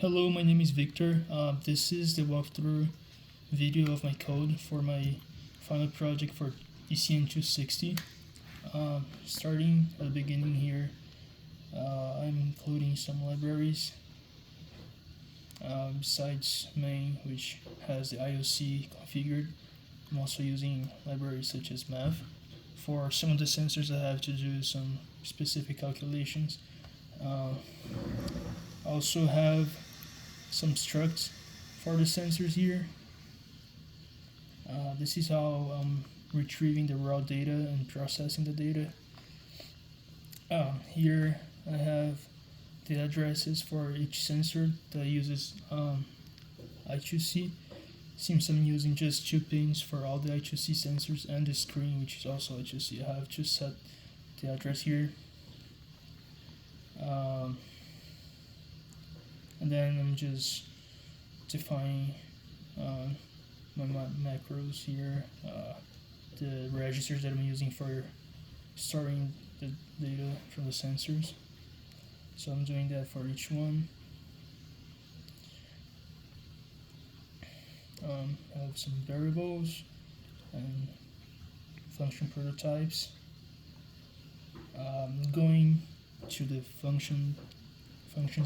Hello, my name is Victor. This is the walkthrough video of my code for my final project for Ecen 260. Starting at the beginning here, I'm including some libraries besides main, which has the IOC configured. I'm also using libraries such as math. For some of the sensors, I have to do some specific calculations. I also have some structs for the sensors here. This is how I'm retrieving the raw data and processing the data. Here I have the addresses for each sensor that uses I2C. Since I'm using just 2 pins for all the I2C sensors and the screen, which is also I2C, I have to set the address here. And then I'm just defining my macros here, the registers that I'm using for storing the data from the sensors. So I'm doing that for each one. I have some variables and function prototypes. Going to the functions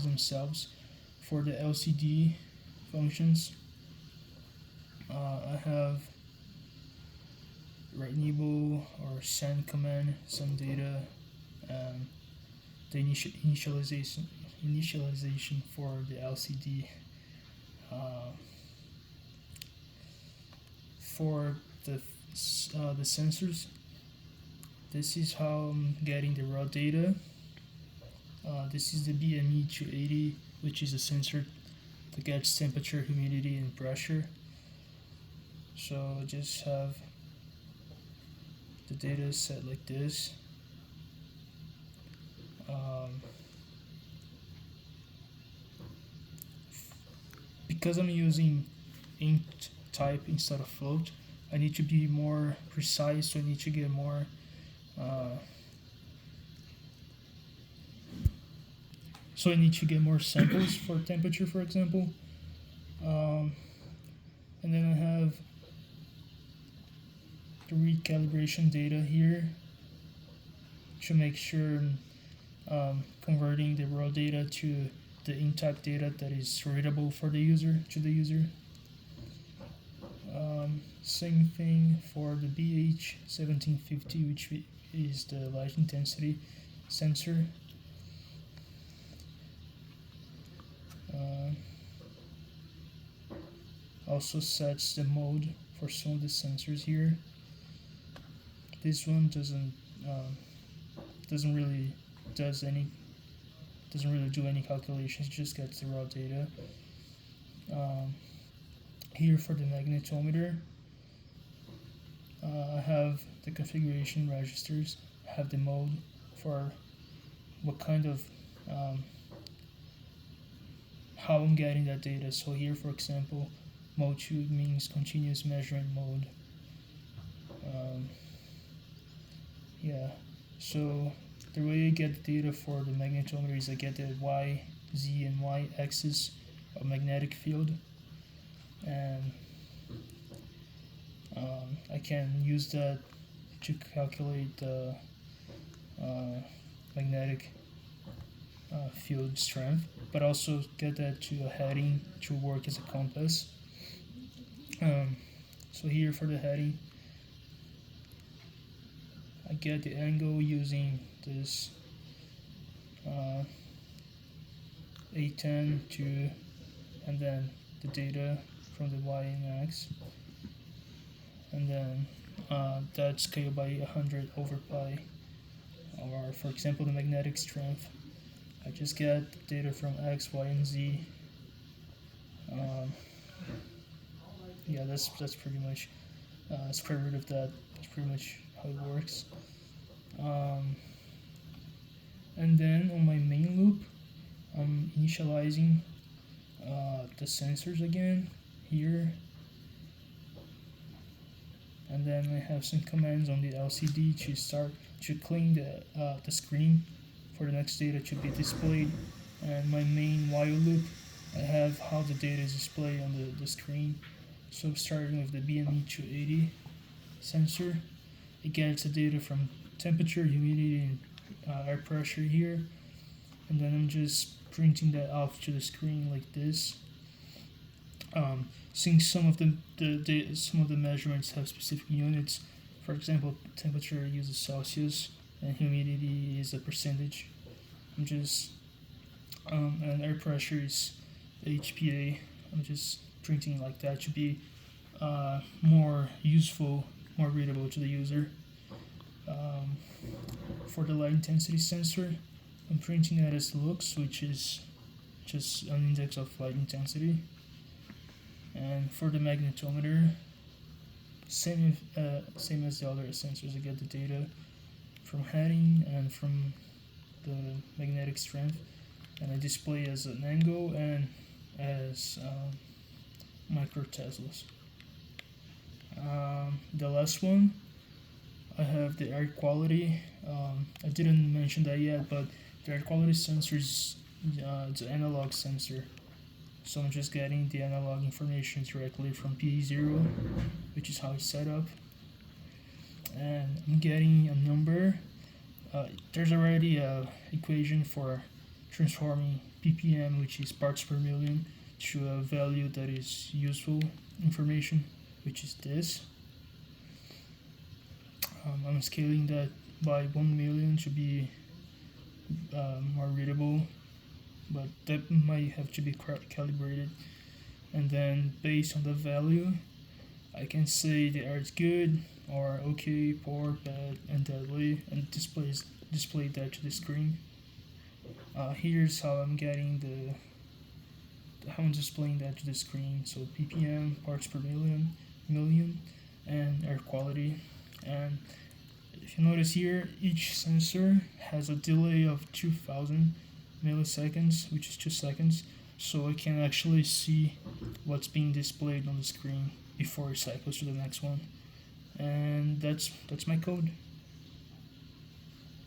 themselves. For the LCD functions, I have write enable or send command some data, the initialization for the LCD. For the sensors, this is how I'm getting the raw data. This is the BME 280, which is a sensor that gets temperature, humidity, and pressure. So I just have the data set like this. Because I'm using int type instead of float, I need to be more precise, so I need to get more samples for temperature, for example. And then I have the recalibration data here to make sure converting the raw data to the int type data that is readable for the user. Same thing for the BH1750, which is the light intensity sensor. Also sets the mode for some of the sensors here. This one doesn't really do any calculations, just gets the raw data. Here for the magnetometer, I have the configuration registers. I have the mode for what kind of how I'm getting that data. So here, for example, mode 2 means continuous measurement mode. So the way I get the data for the magnetometer is I get the Y, Z, and Y axis of magnetic field, and I can use that to calculate the magnetic field strength, but also get that to a heading to work as a compass. So here for the heading, I get the angle using this A10 to, and then the data from the Y and X, and then that's scaled by 100 over pi. Or for example, the magnetic strength, I just get the data from X, Y, and Z. That's pretty much square root of that. That's pretty much how it works. And then on my main loop, I'm initializing the sensors again here, and then I have some commands on the LCD to clean the screen for the next data to be displayed. And my main while loop I have how the data is displayed on the screen. So starting with the BME280 sensor, it gets the data from temperature, humidity, and air pressure here, and then I'm just printing that off to the screen like this. Since some of the measurements have specific units, for example, temperature uses Celsius and humidity is a percentage. I'm just and air pressure is HPA. I'm just printing like that to be more useful, more readable to the user. For the light intensity sensor, I'm printing that as lux, which is just an index of light intensity. And for the magnetometer, same as the other sensors, I get the data from heading and from the magnetic strength, and I display as an angle and as microteslas. The last one, I have the air quality. I didn't mention that yet, but the air quality sensor is it's an analog sensor. So I'm just getting the analog information directly from P0, which is how it's set up. And I'm getting a number. There's already a equation for transforming ppm, which is parts per million, to a value that is useful information, which is this. I'm scaling that by 1 million to be more readable, but that might have to be calibrated. And then based on the value, I can say the air is good or okay, poor, bad, and deadly, and display that to the screen. Here's how I'm getting how I'm displaying that to the screen. So ppm, parts per million, and air quality. And if you notice here, each sensor has a delay of 2000 milliseconds, which is 2 seconds, so I can actually see what's being displayed on the screen before it cycles to the next one. And that's my code.